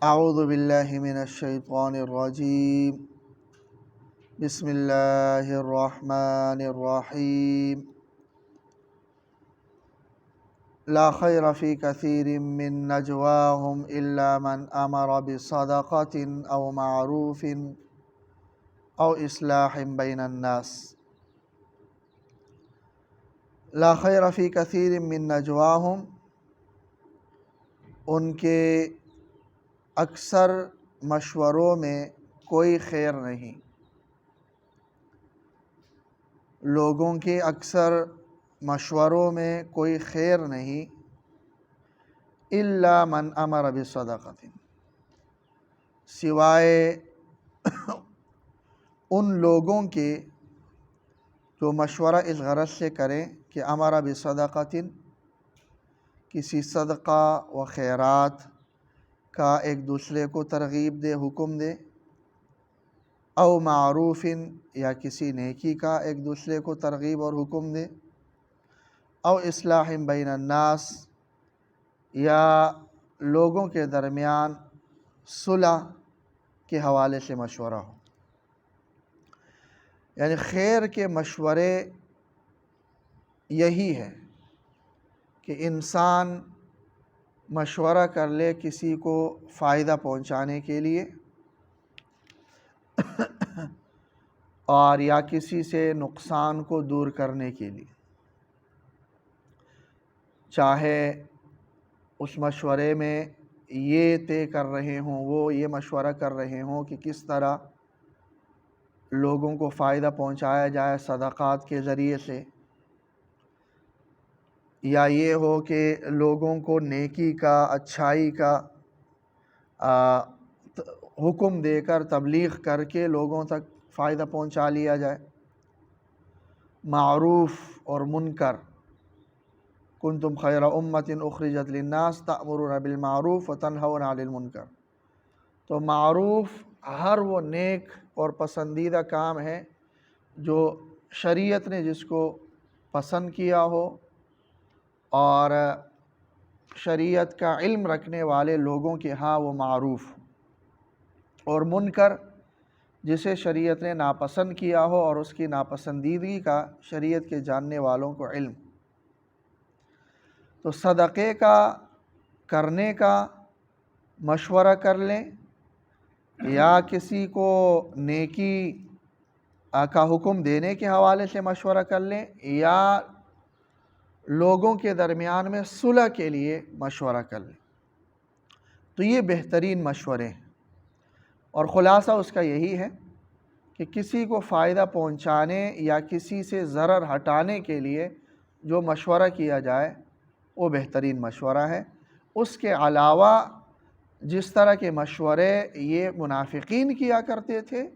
اعوذ باللہ من الشیطان الرجیم بسم اللہ الرحمن الرحیم لا خیر فی کثیر من نجواہم الا من امر بصدقۃ او معروف او اصلاح بین الناس۔ لا خیر فی کثیر من نجواہم، ان کے اکثر مشوروں میں کوئی خیر نہیں، لوگوں کے اکثر مشوروں میں کوئی خیر نہیں، الا من امر بصدقۃ، سوائے ان لوگوں کے جو مشورہ اس غرض سے کریں کہ امر بصدقۃ، کسی صدقہ و خیرات کا ایک دوسرے کو ترغیب دے، حکم دے، او معروف، یا کسی نیکی کا ایک دوسرے کو ترغیب اور حکم دے، او اصلاح بین الناس، یا لوگوں کے درمیان صلح کے حوالے سے مشورہ ہو۔ یعنی خیر کے مشورے یہی ہے کہ انسان مشورہ کر لے کسی کو فائدہ پہنچانے کے لیے، اور یا کسی سے نقصان کو دور کرنے کے لیے، چاہے اس مشورے میں یہ طے کر رہے ہوں، وہ یہ مشورہ کر رہے ہوں کہ کس طرح لوگوں کو فائدہ پہنچایا جائے صدقات کے ذریعے سے، یا یہ ہو کہ لوگوں کو نیکی کا، اچھائی کا حکم دے کر، تبلیغ کر کے لوگوں تک فائدہ پہنچا لیا جائے۔ معروف اور منکر، کنتم خیر امۃ اخرجت للناس تأمرون بالمعروف وتنہون عن المنکر۔ تو معروف ہر وہ نیک اور پسندیدہ کام ہے جو شریعت نے جس کو پسند کیا ہو اور شریعت کا علم رکھنے والے لوگوں کے ہاں وہ معروف، اور منکر جسے شریعت نے ناپسند کیا ہو اور اس کی ناپسندیدگی کا شریعت کے جاننے والوں کو علم۔ تو صدقے کا کرنے کا مشورہ کر لیں، یا کسی کو نیکی کا حکم دینے کے حوالے سے مشورہ کر لیں، یا لوگوں کے درمیان میں صلح کے لیے مشورہ کر لیں، تو یہ بہترین مشورے ہیں۔ اور خلاصہ اس کا یہی ہے کہ کسی کو فائدہ پہنچانے یا کسی سے ضرر ہٹانے کے لیے جو مشورہ کیا جائے وہ بہترین مشورہ ہے۔ اس کے علاوہ جس طرح کے مشورے یہ منافقین کیا کرتے تھے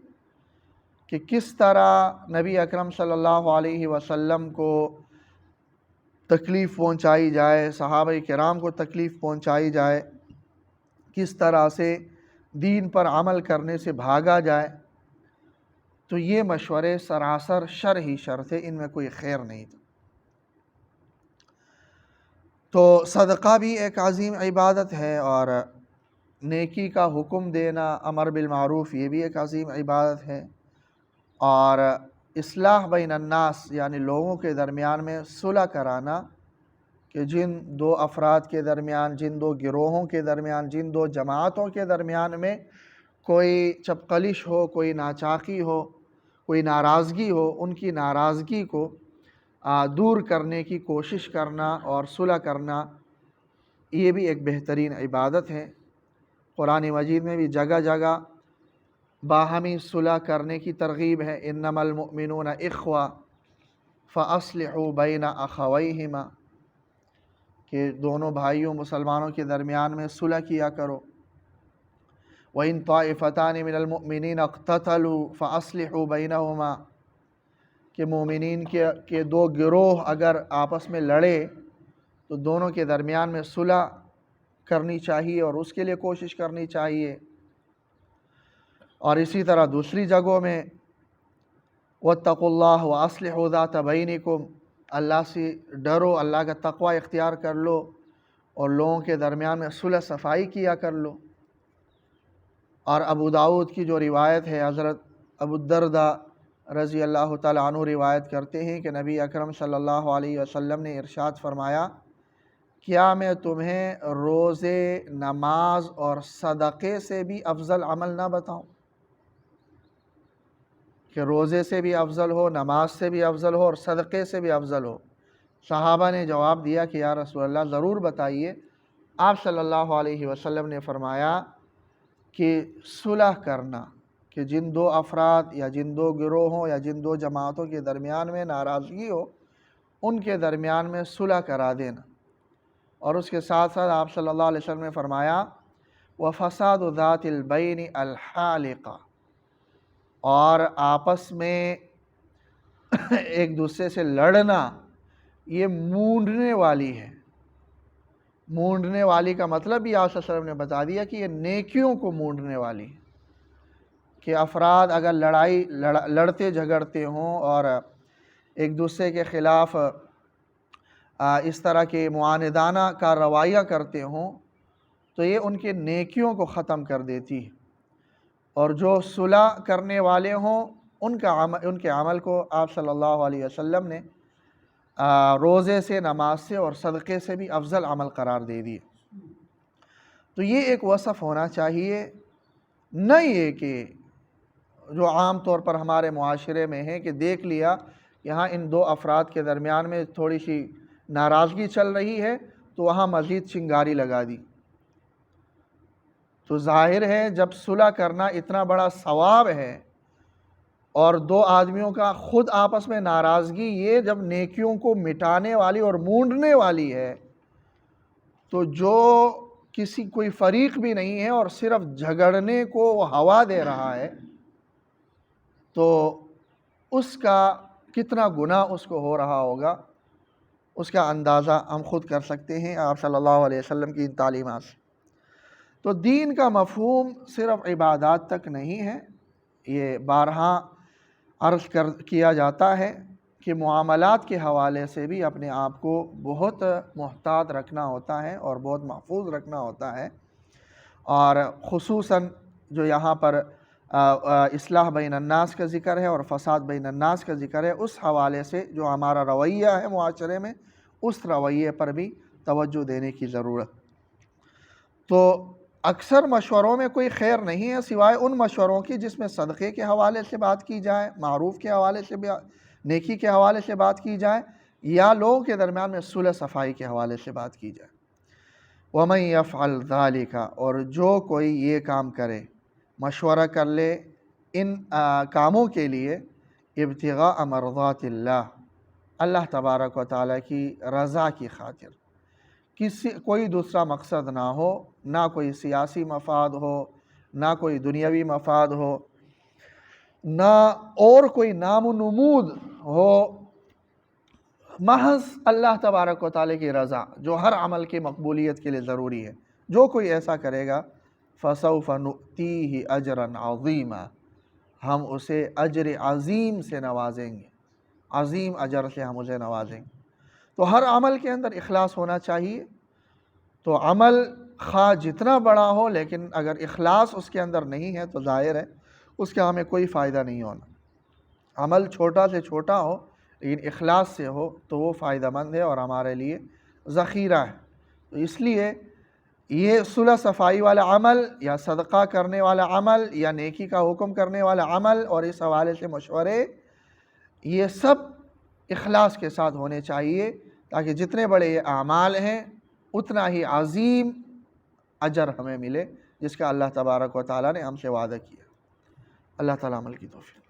کہ کس طرح نبی اکرم صلی اللہ علیہ وسلم کو تکلیف پہنچائی جائے، صحابہ کرام کو تکلیف پہنچائی جائے، کس طرح سے دین پر عمل کرنے سے بھاگا جائے، تو یہ مشورے سراسر شر ہی شر تھے، ان میں کوئی خیر نہیں تھا۔ تو صدقہ بھی ایک عظیم عبادت ہے، اور نیکی کا حکم دینا، امر بالمعروف، یہ بھی ایک عظیم عبادت ہے، اور اصلاح بین الناس یعنی لوگوں کے درمیان میں صلح کرانا، کہ جن دو افراد کے درمیان، جن دو گروہوں کے درمیان، جن دو جماعتوں کے درمیان میں کوئی چپقلش ہو، کوئی ناچاقی ہو، کوئی ناراضگی ہو، ان کی ناراضگی کو دور کرنے کی کوشش کرنا اور صلح کرنا، یہ بھی ایک بہترین عبادت ہے۔ قرآن مجید میں بھی جگہ جگہ باہمی صلح کرنے کی ترغیب ہے، انما المؤمنون اخوہ فاصلحوا بین اخویہما، کہ دونوں بھائیوں مسلمانوں کے درمیان میں صلح کیا کرو۔ وَإِن طَائِفَتَانِ مِنَ الْمُؤْمِنِينَ اقْتَتَلُوا فَأَصْلِحُوا بَيْنَهُمَا، کہ مومنین کے دو گروہ اگر آپس میں لڑے تو دونوں کے درمیان میں صلح کرنی چاہیے اور اس کے لیے کوشش کرنی چاہیے۔ اور اسی طرح دوسری جگہوں میں وَاتَّقُوا اللَّهَ وَأَصْلِحُوا ذَاتَ بَيْنِكُمْ، اللہ سے ڈرو، اللہ کا تقوی اختیار کر لو اور لوگوں کے درمیان میں صلح صفائی کیا کر لو۔ اور ابو داؤد کی جو روایت ہے، حضرت ابو الدرداء رضی اللہ تعالیٰ عنہ روایت کرتے ہیں کہ نبی اکرم صلی اللہ علیہ وسلم نے ارشاد فرمایا، کیا میں تمہیں روزے، نماز اور صدقے سے بھی افضل عمل نہ بتاؤں؟ کہ روزے سے بھی افضل ہو، نماز سے بھی افضل ہو اور صدقے سے بھی افضل ہو۔ صحابہ نے جواب دیا کہ یا رسول اللہ ضرور بتائیے۔ آپ صلی اللہ علیہ وسلم نے فرمایا کہ صلح کرنا، کہ جن دو افراد یا جن دو گروہوں یا جن دو جماعتوں کے درمیان میں ناراضگی ہو، ان کے درمیان میں صلح کرا دینا۔ اور اس کے ساتھ ساتھ آپ صلی اللہ علیہ وسلم نے فرمایا وَفَسَادُ ذَاتِ الْبَيْنِ الْحَالِقَةِ، اور آپس میں ایک دوسرے سے لڑنا یہ مونڈنے والی ہے۔ مونڈنے والی کا مطلب بھی آپ صلی اللہ علیہ وسلم نے بتا دیا کہ یہ نیکیوں کو مونڈنے والی ہے، کہ افراد اگر لڑتے جھگڑتے ہوں اور ایک دوسرے کے خلاف اس طرح کے معاندانہ کارروائیاں کرتے ہوں تو یہ ان کے نیکیوں کو ختم کر دیتی ہے، اور جو صلح کرنے والے ہوں ان کے عمل کو آپ صلی اللہ علیہ وسلم نے روزے سے، نماز سے اور صدقے سے بھی افضل عمل قرار دے دیے۔ تو یہ ایک وصف ہونا چاہیے، نہ یہ کہ جو عام طور پر ہمارے معاشرے میں ہے کہ دیکھ لیا یہاں ان دو افراد کے درمیان میں تھوڑی سی ناراضگی چل رہی ہے تو وہاں مزید چنگاری لگا دی۔ تو ظاہر ہے جب صلح کرنا اتنا بڑا ثواب ہے اور دو آدمیوں کا خود آپس میں ناراضگی یہ جب نیکیوں کو مٹانے والی اور مونڈنے والی ہے، تو جو کوئی فریق بھی نہیں ہے اور صرف جھگڑنے کو وہ ہوا دے رہا ہے، تو اس کا کتنا گناہ اس کو ہو رہا ہوگا، اس کا اندازہ ہم خود کر سکتے ہیں آپ صلی اللہ علیہ وسلم کی ان تعلیمات سے۔ تو دین کا مفہوم صرف عبادات تک نہیں ہے، یہ بارہا عرض کیا جاتا ہے کہ معاملات کے حوالے سے بھی اپنے آپ کو بہت محتاط رکھنا ہوتا ہے اور بہت محفوظ رکھنا ہوتا ہے، اور خصوصاً جو یہاں پر اصلاح بین الناس کا ذکر ہے اور فساد بین الناس کا ذکر ہے، اس حوالے سے جو ہمارا رویہ ہے معاشرے میں، اس رویے پر بھی توجہ دینے کی ضرورت۔ تو اکثر مشوروں میں کوئی خیر نہیں ہے سوائے ان مشوروں کی جس میں صدقے کے حوالے سے بات کی جائے، معروف کے حوالے سے نیکی کے حوالے سے بات کی جائے، یا لوگوں کے درمیان میں صلح صفائی کے حوالے سے بات کی جائے۔ وَمَن يَفْعَلْ ذَلِكَ، اور جو کوئی یہ کام کرے، مشورہ کر لے ان کاموں کے لیے، ابتغاء مرضات اللہ تبارک و تعالیٰ کی رضا کی خاطر، کوئی دوسرا مقصد نہ ہو، نہ کوئی سیاسی مفاد ہو، نہ کوئی دنیاوی مفاد ہو، نہ اور کوئی نام و نمود ہو، محض اللہ تبارک و تعالیٰ کی رضا جو ہر عمل کی مقبولیت کے لیے ضروری ہے، جو کوئی ایسا کرے گا فَسَوْفَ نُؤْتِيهِ أَجْرًا عَظِيمًا، ہم اسے اجر عظیم سے نوازیں گے، عظیم اجر سے ہم اسے نوازیں گے۔ تو ہر عمل کے اندر اخلاص ہونا چاہیے۔ تو عمل خواہ جتنا بڑا ہو لیکن اگر اخلاص اس کے اندر نہیں ہے تو ظاہر ہے اس کا ہمیں کوئی فائدہ نہیں ہونا۔ عمل چھوٹا سے چھوٹا ہو لیکن اخلاص سے ہو تو وہ فائدہ مند ہے اور ہمارے لیے ذخیرہ ہے۔ تو اس لیے یہ صلح صفائی والا عمل یا صدقہ کرنے والا عمل یا نیکی کا حکم کرنے والا عمل اور اس حوالے سے مشورے، یہ سب اخلاص کے ساتھ ہونے چاہیے تاکہ جتنے بڑے یہ اعمال ہیں اتنا ہی عظیم اجر ہمیں ملے جس کا اللہ تبارک و تعالیٰ نے ہم سے وعدہ کیا۔ اللہ تعالیٰ عمل کی توفیق۔